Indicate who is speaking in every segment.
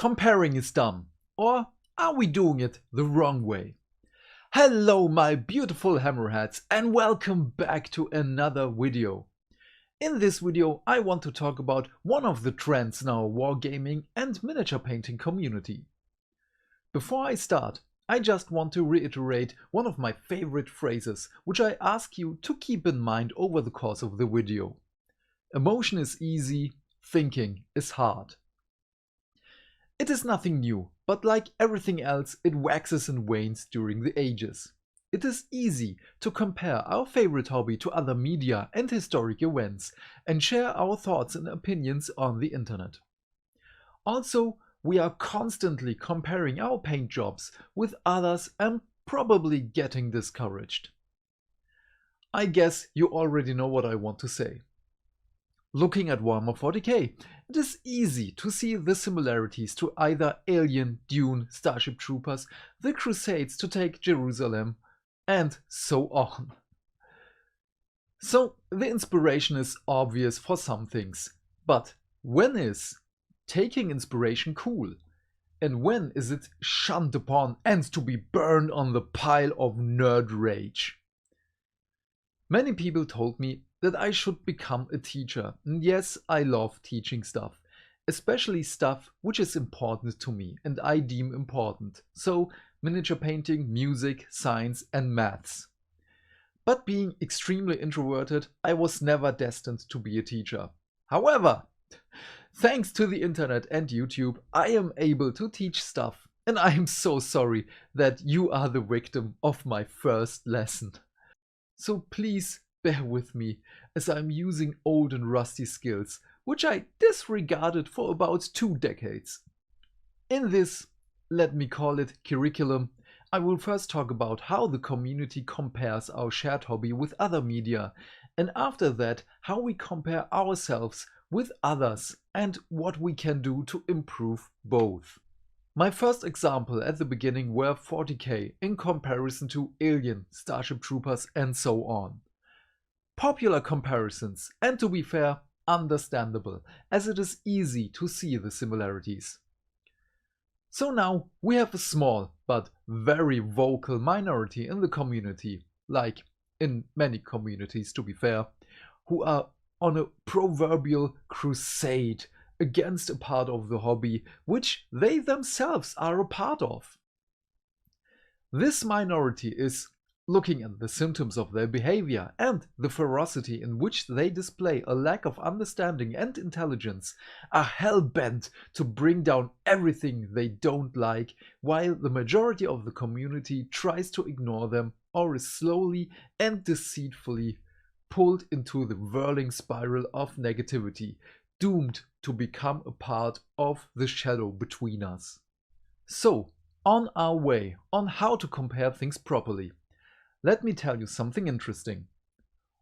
Speaker 1: Comparing is dumb, or are we doing it the wrong way? Hello my beautiful hammerheads and welcome back to another video. In this video I want to talk about one of the trends in our wargaming and miniature painting community. Before I start, I just want to reiterate one of my favorite phrases which I ask you to keep in mind over the course of the video. Emotion is easy, thinking is hard. It is nothing new, but like everything else, it waxes and wanes during the ages. It is easy to compare our favorite hobby to other media and historic events and share our thoughts and opinions on the internet. Also, we are constantly comparing our paint jobs with others and probably getting discouraged. I guess you already know what I want to say. Looking at Warhammer 40k, it is easy to see the similarities to either Alien, Dune, Starship Troopers, the Crusades to take Jerusalem, and so on. So the inspiration is obvious for some things, but when is taking inspiration cool? And when is it shunned upon and to be burned on the pile of nerd rage? Many people told me that I should become a teacher, and yes, I love teaching stuff, especially stuff which is important to me and I deem important, so miniature painting, music, science and maths. But being extremely introverted, I was never destined to be a teacher. However, thanks to the internet and YouTube, I am able to teach stuff, and I am so sorry that you are the victim of my first lesson. So please bear with me as I'm using old and rusty skills, which I disregarded for about 2 decades. In this, let me call it curriculum, I will first talk about how the community compares our shared hobby with other media, and after that how we compare ourselves with others and what we can do to improve both. My first example at the beginning were 40k in comparison to Alien, Starship Troopers and so on. Popular comparisons, and to be fair, understandable, as it is easy to see the similarities. So now we have a small but very vocal minority in the community, like in many communities to be fair, who are on a proverbial crusade against a part of the hobby which they themselves are a part of. This minority is looking at the symptoms of their behavior and the ferocity in which they display a lack of understanding and intelligence, are hell-bent to bring down everything they don't like, while the majority of the community tries to ignore them or is slowly and deceitfully pulled into the whirling spiral of negativity, doomed to become a part of the shadow between us. So, on our way on how to compare things properly, let me tell you something interesting.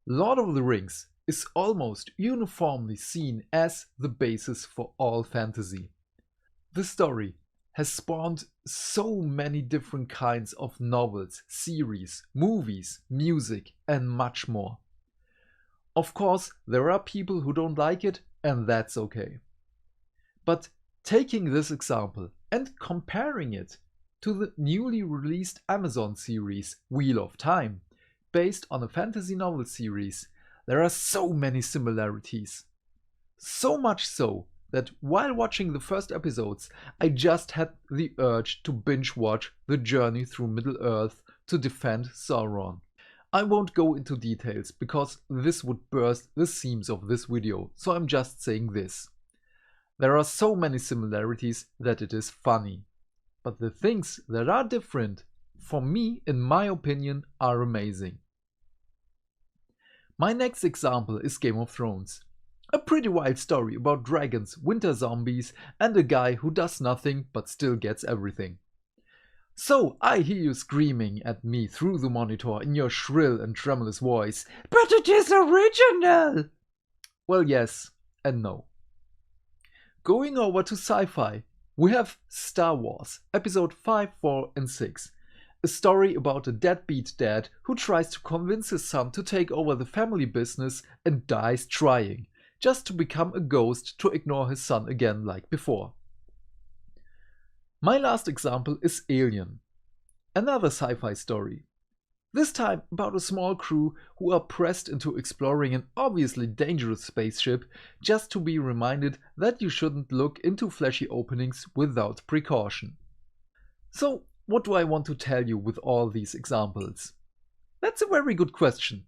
Speaker 1: Lord of the Rings is almost uniformly seen as the basis for all fantasy. The story has spawned so many different kinds of novels, series, movies, music, and much more. Of course, there are people who don't like it, and that's okay. But taking this example and comparing it to the newly released Amazon series Wheel of Time, based on a fantasy novel series, there are so many similarities. So much so that while watching the first episodes, I just had the urge to binge watch The Journey Through Middle-earth to defend Sauron. I won't go into details because this would burst the seams of this video, so I'm just saying this. There are so many similarities that it is funny. But the things that are different, for me, in my opinion, are amazing. My next example is Game of Thrones. A pretty wild story about dragons, winter zombies, and a guy who does nothing but still gets everything. So I hear you screaming at me through the monitor in your shrill and tremulous voice, "But it is original!" Well, yes and no. Going over to sci-fi, we have Star Wars, episode 5, 4 and 6. A story about a deadbeat dad who tries to convince his son to take over the family business and dies trying, just to become a ghost to ignore his son again like before. My last example is Alien, another sci-fi story. This time about a small crew who are pressed into exploring an obviously dangerous spaceship just to be reminded that you shouldn't look into fleshy openings without precaution. So, what do I want to tell you with all these examples? That's a very good question.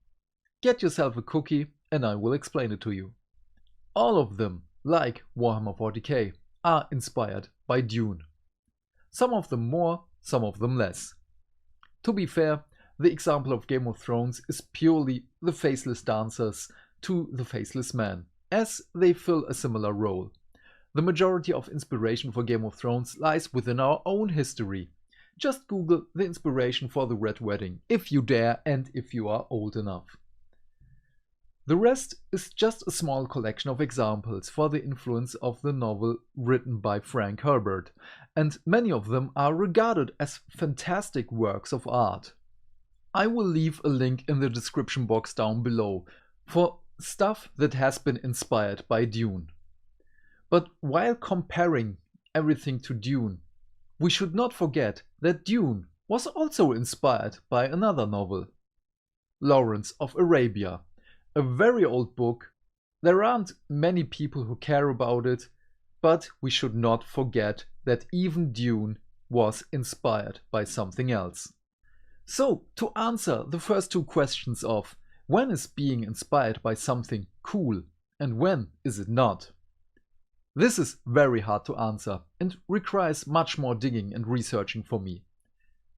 Speaker 1: Get yourself a cookie and I will explain it to you. All of them, like Warhammer 40k, are inspired by Dune. Some of them more, some of them less. To be fair, the example of Game of Thrones is purely the faceless dancers to the faceless man, as they fill a similar role. The majority of inspiration for Game of Thrones lies within our own history. Just Google the inspiration for the Red Wedding, if you dare and if you are old enough. The rest is just a small collection of examples for the influence of the novel written by Frank Herbert, and many of them are regarded as fantastic works of art. I will leave a link in the description box down below for stuff that has been inspired by Dune. But while comparing everything to Dune, we should not forget that Dune was also inspired by another novel, Lawrence of Arabia, a very old book. There aren't many people who care about it, but we should not forget that even Dune was inspired by something else. So, to answer the first two questions of when is being inspired by something cool and when is it not? This is very hard to answer and requires much more digging and researching for me.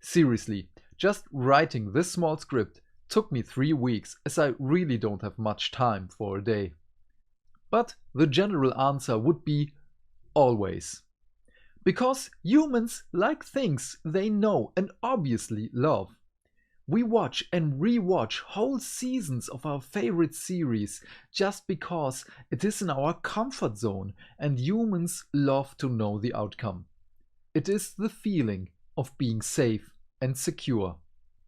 Speaker 1: Seriously, just writing this small script took me 3 weeks as I really don't have much time for a day. But the general answer would be always. Because humans like things they know and obviously love. We watch and re-watch whole seasons of our favorite series just because it is in our comfort zone and humans love to know the outcome. It is the feeling of being safe and secure.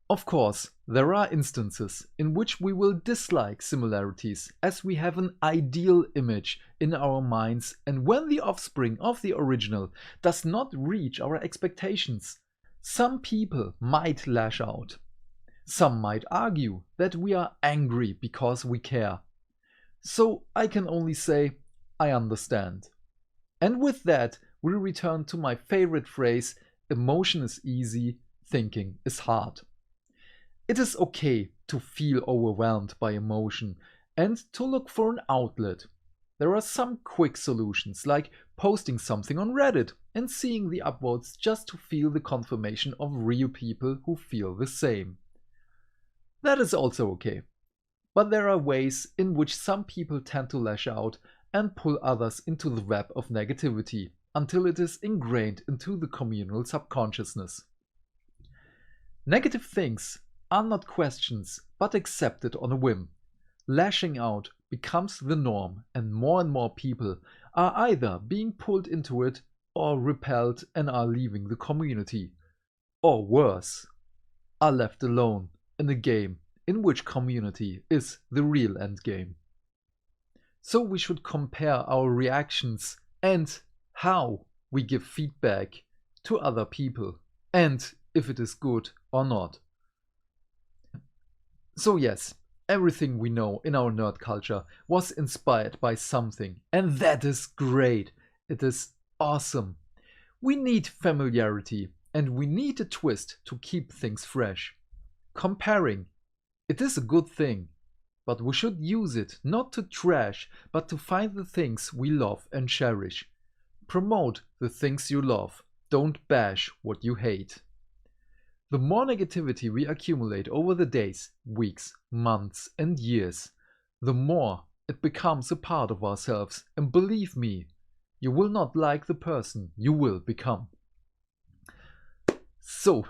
Speaker 1: Of course, there are instances in which we will dislike similarities as we have an ideal image in our minds, and when the offspring of the original does not reach our expectations, some people might lash out. Some might argue that we are angry because we care. So I can only say, I understand. And with that, we return to my favorite phrase, emotion is easy, thinking is hard. It is okay to feel overwhelmed by emotion and to look for an outlet. There are some quick solutions, like posting something on Reddit and seeing the upvotes just to feel the confirmation of real people who feel the same. That is also okay. But there are ways in which some people tend to lash out and pull others into the web of negativity until it is ingrained into the communal subconsciousness. Negative things are not questions but accepted on a whim. Lashing out becomes the norm and more people are either being pulled into it or repelled and are leaving the community. Or worse, are left alone in a game in which community is the real endgame. So we should compare our reactions and how we give feedback to other people and if it is good or not. So yes, everything we know in our nerd culture was inspired by something, and that is great. It is awesome. We need familiarity and we need a twist to keep things fresh. Comparing, it is a good thing, but we should use it not to trash, but to find the things we love and cherish. Promote the things you love, don't bash what you hate. The more negativity we accumulate over the days, weeks, months and years, the more it becomes a part of ourselves, and believe me, you will not like the person you will become. So,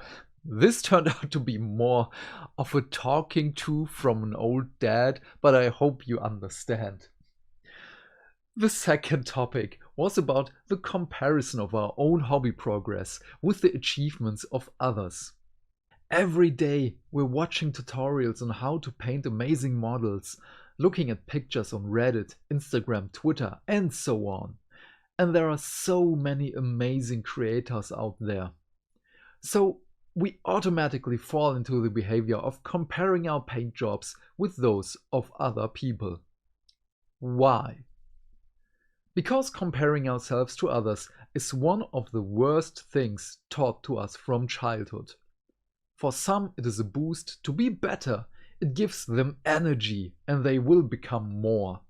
Speaker 1: this turned out to be more of a talking to from an old dad, but I hope you understand. The second topic was about the comparison of our own hobby progress with the achievements of others. Every day we're watching tutorials on how to paint amazing models, looking at pictures on Reddit, Instagram, Twitter and so on. and there are so many amazing creators out there. So we automatically fall into the behavior of comparing our paint jobs with those of other people. Why? Because comparing ourselves to others is one of the worst things taught to us from childhood. For some, it is a boost to be better. It gives them energy and they will become more.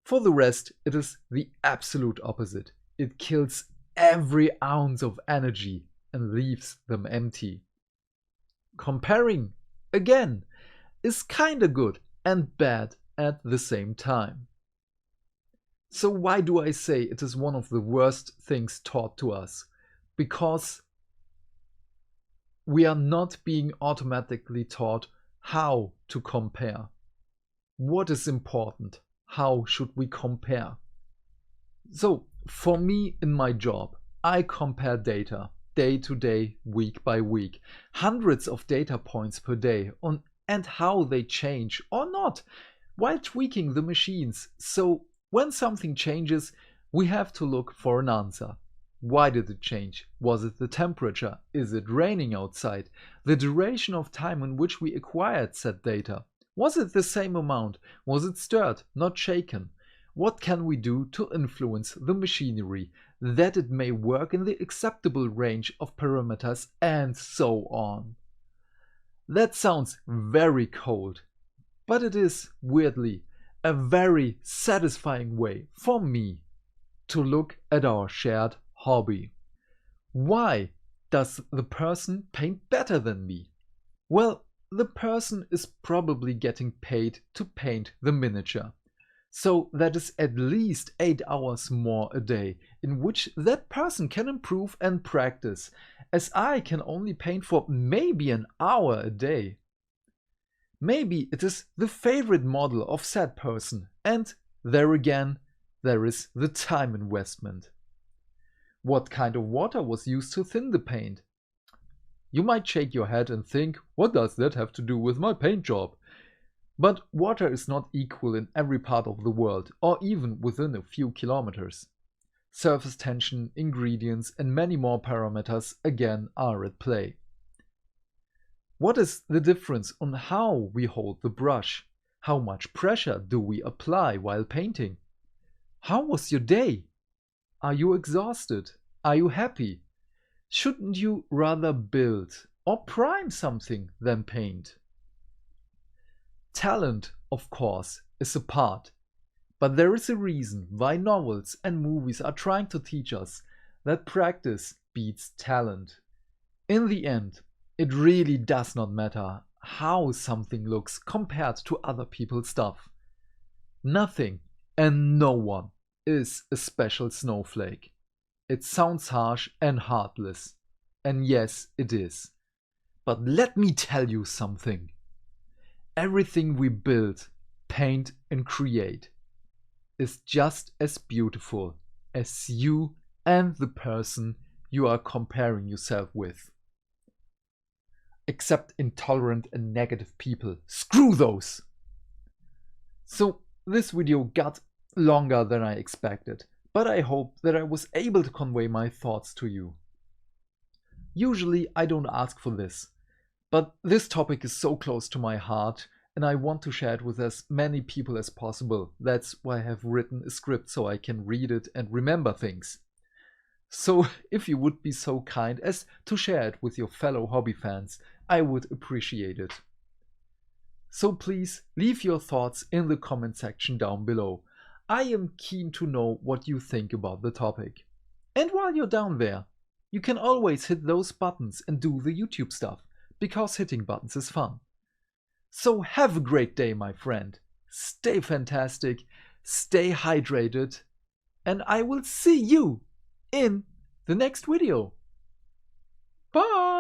Speaker 1: For the rest, it is the absolute opposite. It kills every ounce of energy and leaves them empty. Comparing, again, is kinda good and bad at the same time. So why do I say it is one of the worst things taught to us? Because we are not being automatically taught how to compare. What is important? How should we compare? So, for me in my job, I compare data day to day, week by week, hundreds of data points per day on and how they change or not, while tweaking the machines. So when something changes, we have to look for an answer. Why did it change? Was it the temperature? Is it raining outside? The duration of time in which we acquired said data? Was it the same amount? Was it stirred, not shaken? What can we do to influence the machinery that it may work in the acceptable range of parameters and so on? That sounds very cold, but it is, weirdly, a very satisfying way for me to look at our shared hobby. Why does the person paint better than me? Well, the person is probably getting paid to paint the miniature. So that is at least 8 hours more a day in which that person can improve and practice, as I can only paint for maybe an hour a day. Maybe it is the favorite model of said person, and there again, there is the time investment. What kind of water was used to thin the paint? You might shake your head and think, what does that have to do with my paint job? But water is not equal in every part of the world, or even within a few kilometers. Surface tension, ingredients, and many more parameters again are at play. What is the difference on how we hold the brush? How much pressure do we apply while painting? How was your day? Are you exhausted? Are you happy? Shouldn't you rather build or prime something than paint? Talent, of course, is a part, but there is a reason why novels and movies are trying to teach us that practice beats talent. In the end, it really does not matter how something looks compared to other people's stuff. Nothing and no one is a special snowflake. It sounds harsh and heartless, and yes, it is. But let me tell you something. Everything we build, paint and create is just as beautiful as you and the person you are comparing yourself with. Except intolerant and negative people. Screw those! So this video got longer than I expected, but I hope that I was able to convey my thoughts to you. Usually I don't ask for this, but this topic is so close to my heart and I want to share it with as many people as possible. That's why I have written a script so I can read it and remember things. So if you would be so kind as to share it with your fellow hobby fans, I would appreciate it. So please leave your thoughts in the comment section down below. I am keen to know what you think about the topic. And while you're down there, you can always hit those buttons and do the YouTube stuff, because hitting buttons is fun. So have a great day, my friend. Stay fantastic, stay hydrated, and I will see you in the next video. Bye!